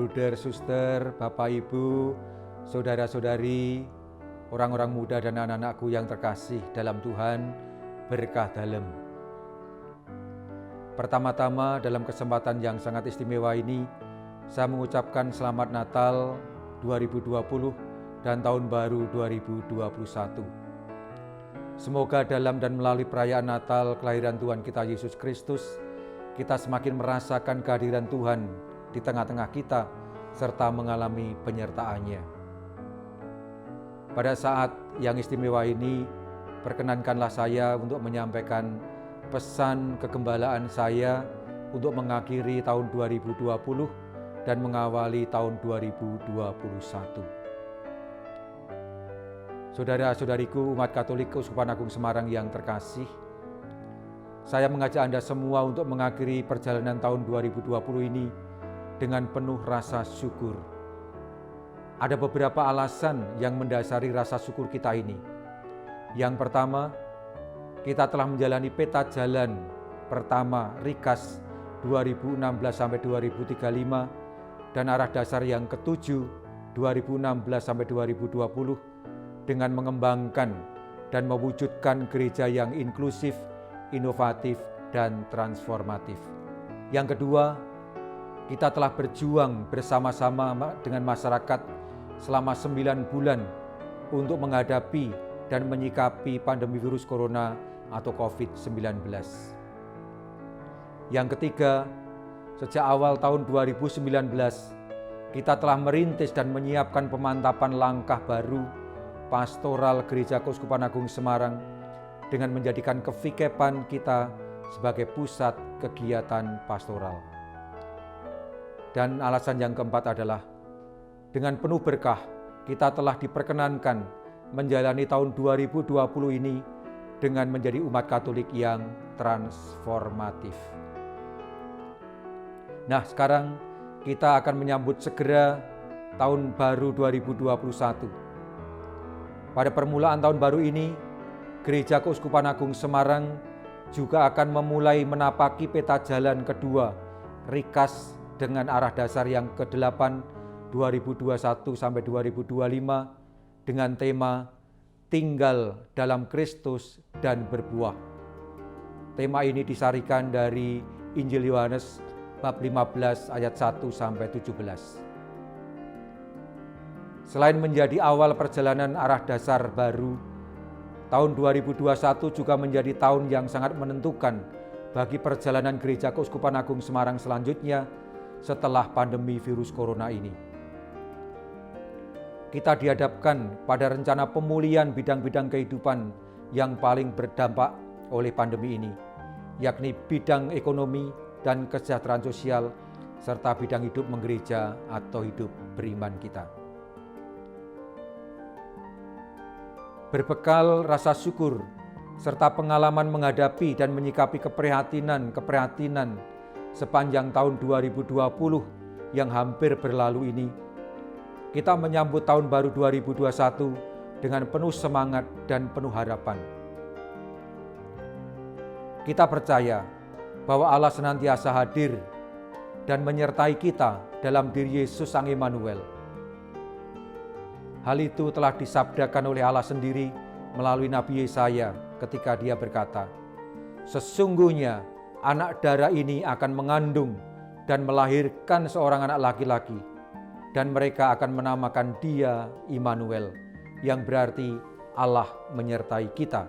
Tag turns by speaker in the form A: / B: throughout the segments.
A: bruder, suster, bapak, ibu, saudara-saudari, orang-orang muda dan anak-anakku yang terkasih dalam Tuhan, berkah dalem. Pertama-tama dalam kesempatan yang sangat istimewa ini, saya mengucapkan selamat Natal 2020 dan Tahun Baru 2021. Semoga dalam dan melalui perayaan Natal kelahiran Tuhan kita Yesus Kristus, kita semakin merasakan kehadiran Tuhan di tengah-tengah kita, serta mengalami penyertaan-Nya. Pada saat yang istimewa ini, perkenankanlah saya untuk menyampaikan pesan kegembalaan saya untuk mengakhiri tahun 2020 dan mengawali tahun 2021. Saudara-saudariku umat Katolik Keuskupan Agung Semarang yang terkasih, saya mengajak Anda semua untuk mengakhiri perjalanan tahun 2020 ini dengan penuh rasa syukur. Ada beberapa alasan yang mendasari rasa syukur kita ini. Yang pertama, kita telah menjalani peta jalan pertama RIKAS 2016-2035 dan arah dasar yang ketujuh 2016-2020 dengan mengembangkan dan mewujudkan gereja yang inklusif, inovatif, dan transformatif. Yang kedua, kita telah berjuang bersama-sama dengan masyarakat selama 9 bulan untuk menghadapi dan menyikapi pandemi virus corona atau COVID-19. Yang ketiga, sejak awal tahun 2019, kita telah merintis dan menyiapkan pemantapan langkah baru pastoral Gereja Keuskupan Agung Semarang dengan menjadikan kevikepan kita sebagai pusat kegiatan pastoral. Dan alasan yang keempat adalah, dengan penuh berkah, kita telah diperkenankan menjalani tahun 2020 ini dengan menjadi umat Katolik yang transformatif. Nah, sekarang kita akan menyambut segera tahun baru 2021. Pada permulaan tahun baru ini, Gereja Keuskupan Agung Semarang juga akan memulai menapaki peta jalan kedua RIKAS dengan arah dasar yang ke-8 2021-2025 dengan tema Tinggal dalam Kristus dan Berbuah. Tema ini disarikan dari Injil Yohanes bab 15 ayat 1-17. Selain menjadi awal perjalanan arah dasar baru, tahun 2021 juga menjadi tahun yang sangat menentukan bagi perjalanan Gereja Keuskupan Agung Semarang selanjutnya setelah pandemi virus corona ini. Kita dihadapkan pada rencana pemulihan bidang-bidang kehidupan yang paling berdampak oleh pandemi ini, yakni bidang ekonomi dan kesejahteraan sosial, serta bidang hidup menggereja atau hidup beriman kita. Berbekal rasa syukur serta pengalaman menghadapi dan menyikapi keprihatinan sepanjang tahun 2020 yang hampir berlalu ini, kita menyambut tahun baru 2021 dengan penuh semangat dan penuh harapan. Kita percaya bahwa Allah senantiasa hadir dan menyertai kita dalam diri Yesus Sang Immanuel. Hal itu telah disabdakan oleh Allah sendiri melalui Nabi Yesaya ketika Dia berkata, "Sesungguhnya anak darah ini akan mengandung dan melahirkan seorang anak laki-laki, dan mereka akan menamakan Dia Immanuel," yang berarti Allah menyertai kita.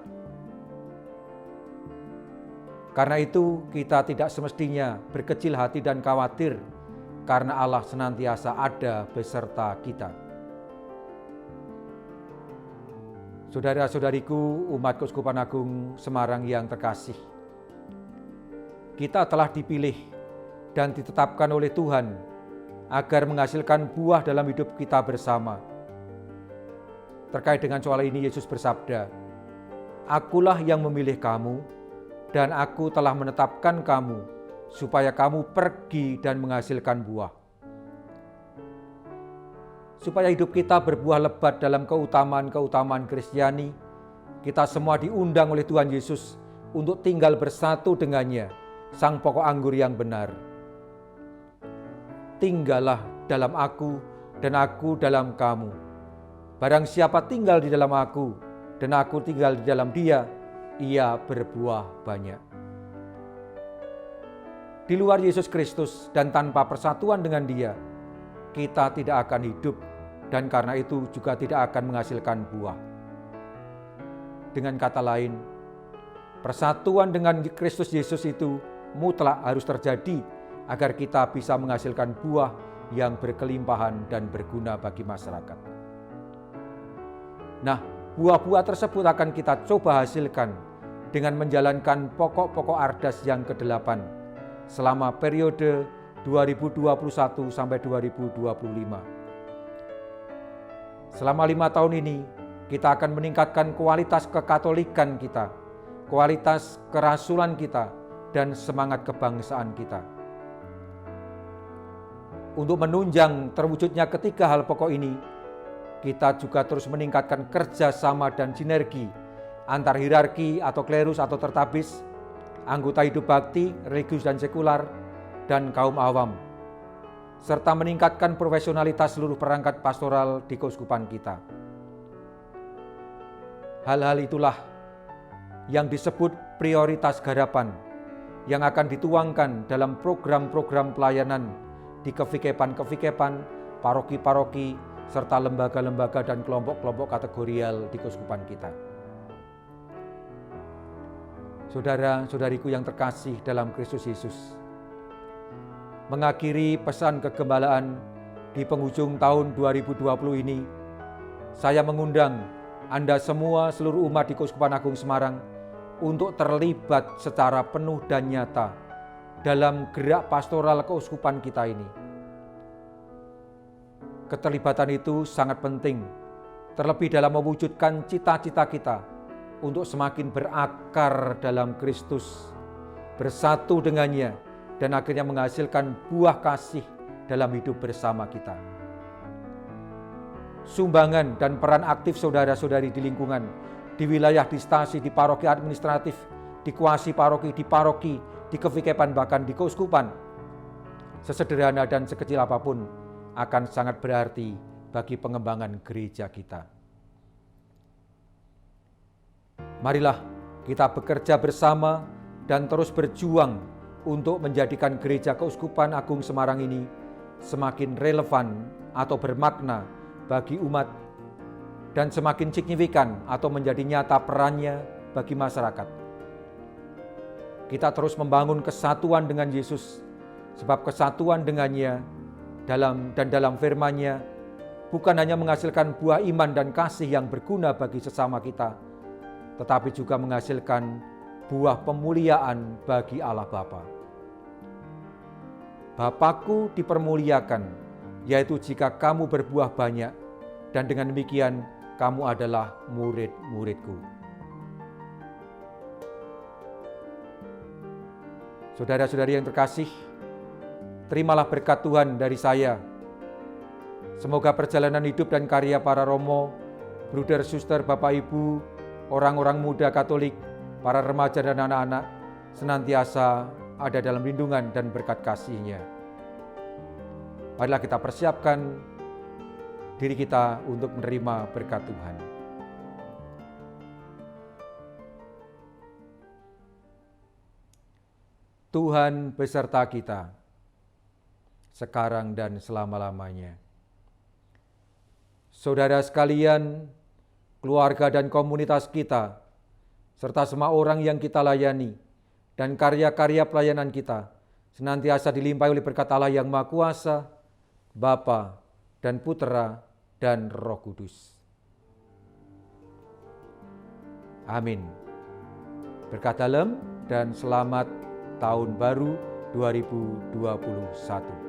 A: Karena itu kita tidak semestinya berkecil hati dan khawatir karena Allah senantiasa ada beserta kita. Saudara-saudariku umat Keuskupan Agung Semarang yang terkasih, kita telah dipilih dan ditetapkan oleh Tuhan agar menghasilkan buah dalam hidup kita bersama. Terkait dengan soal ini Yesus bersabda, "Akulah yang memilih kamu dan aku telah menetapkan kamu supaya kamu pergi dan menghasilkan buah." Supaya hidup kita berbuah lebat dalam keutamaan-keutamaan Kristiani, kita semua diundang oleh Tuhan Yesus untuk tinggal bersatu dengannya, Sang Pokok Anggur yang benar. Tinggallah dalam aku dan aku dalam kamu. Barang siapa tinggal di dalam aku dan aku tinggal di dalam dia, ia berbuah banyak. Di luar Yesus Kristus dan tanpa persatuan dengan Dia, kita tidak akan hidup dan karena itu juga tidak akan menghasilkan buah. Dengan kata lain, persatuan dengan Kristus Yesus itu mutlak harus terjadi agar kita bisa menghasilkan buah yang berkelimpahan dan berguna bagi masyarakat. Nah, buah-buah tersebut akan kita coba hasilkan dengan menjalankan pokok-pokok Ardas yang ke-8 selama periode 2021 sampai 2025. Selama 5 tahun ini, kita akan meningkatkan kualitas kekatolikan kita, kualitas kerasulan kita, dan semangat kebangsaan kita. Untuk menunjang terwujudnya ketiga hal pokok ini, kita juga terus meningkatkan kerjasama dan sinergi antar hierarki atau klerus atau tertabis, anggota hidup bakti, religius dan sekular, dan kaum awam, serta meningkatkan profesionalitas seluruh perangkat pastoral di keuskupan kita. Hal-hal itulah yang disebut prioritas garapan yang akan dituangkan dalam program-program pelayanan di kevikepan-kevikepan, paroki-paroki, serta lembaga-lembaga dan kelompok-kelompok kategorial di keuskupan kita. Saudara-saudariku yang terkasih dalam Kristus Yesus, mengakhiri pesan kegembalaan di penghujung tahun 2020 ini, saya mengundang Anda semua seluruh umat di Keuskupan Agung Semarang untuk terlibat secara penuh dan nyata dalam gerak pastoral keuskupan kita ini. Keterlibatan itu sangat penting, terlebih dalam mewujudkan cita-cita kita untuk semakin berakar dalam Kristus, bersatu dengannya, dan akhirnya menghasilkan buah kasih dalam hidup bersama kita. Sumbangan dan peran aktif saudara-saudari di lingkungan, di wilayah, di stasi, di paroki administratif, di kuasi paroki, di kevikepan, bahkan di keuskupan, sesederhana dan sekecil apapun, akan sangat berarti bagi pengembangan gereja kita. Marilah kita bekerja bersama dan terus berjuang untuk menjadikan gereja Keuskupan Agung Semarang ini semakin relevan atau bermakna bagi umat dan semakin signifikan atau menjadi nyata perannya bagi masyarakat. Kita terus membangun kesatuan dengan Yesus, sebab kesatuan dengannya dalam firman-Nya bukan hanya menghasilkan buah iman dan kasih yang berguna bagi sesama kita, tetapi juga menghasilkan buah pemuliaan bagi Allah Bapa. Bapakku dipermuliakan, yaitu jika kamu berbuah banyak, dan dengan demikian kamu adalah murid-muridku. Saudara-saudari yang terkasih, terimalah berkat Tuhan dari saya. Semoga perjalanan hidup dan karya para romo, bruder, suster, bapak, ibu, orang-orang muda Katolik, para remaja dan anak-anak senantiasa ada dalam lindungan dan berkat kasih-Nya. Marilah kita persiapkan diri kita untuk menerima berkat Tuhan. Tuhan beserta kita, sekarang dan selama-lamanya. Saudara sekalian, keluarga dan komunitas kita, serta semua orang yang kita layani, dan karya-karya pelayanan kita, senantiasa dilimpahi oleh berkat Allah yang Maha Kuasa, Bapa dan Putera dan Roh Kudus. Amin. Berkat dalam dan selamat Tahun Baru 2021.